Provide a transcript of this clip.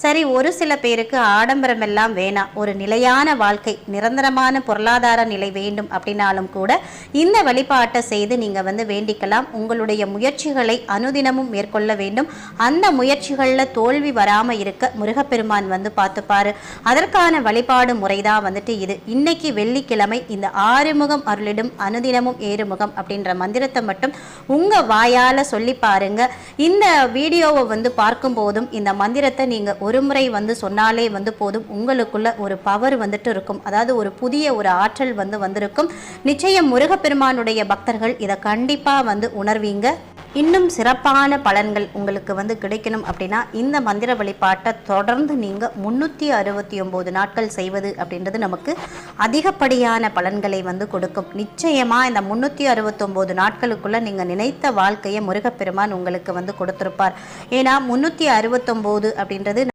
சரி, ஒரு சில பேருக்கு ஆடம்பரம் எல்லாம் வேணாம், ஒரு நிலையான வாழ்க்கை, நிரந்தரமான பொருளாதார நிலை வேண்டும் அப்படின்னாலும் கூட இந்த வழிபாட்டை செய்து நீங்கள் வேண்டிக்கலாம். உங்களுடைய முயற்சிகளை அனுதினமும் மேற்கொள்ள வேண்டும். அந்த முயற்சிகளில் தோல்வி வராமல் இருக்க முருகப்பெருமான் பார்த்துப்பாரு. அதற்கான வழிபாடு முறைதான் இது. இன்னைக்கு வெள்ளிக்கிழமை இந்த ஆறுமுகம் அருளிடும் அனுதினமும் ஏறுமுகம் அப்படின்ற மந்திரத்தை மட்டும் உங்கள் வாயால் சொல்லி பாருங்க. இந்த வீடியோவை பார்க்கும் போதும் இந்த மந்திரத்தை நீங்கள் ஒரு முறை சொன்னாலே போதும். உங்களுக்குள்ள ஒரு பவர் இருக்கும். அதாவது ஒரு புதிய ஒரு ஆற்றல் வந்திருக்கும். நிச்சயம் முருகப்பெருமானுடைய பக்தர்கள் இதை கண்டிப்பா உணர்வீங்க. இன்னும் சிறப்பான பலன்கள் உங்களுக்கு கிடைக்கணும் அப்படின்னா இந்த மந்திர வழிபாட்டை தொடர்ந்து நீங்கள் 369 நாட்கள் செய்வது அப்படின்றது நமக்கு அதிகப்படியான பலன்களை கொடுக்கும். நிச்சயமாக இந்த 369 நாட்களுக்குள்ளே நீங்கள் நினைத்த வாழ்க்கையை முருகப்பெருமான் உங்களுக்கு கொடுத்திருப்பார். ஏன்னா 369 அப்படின்றது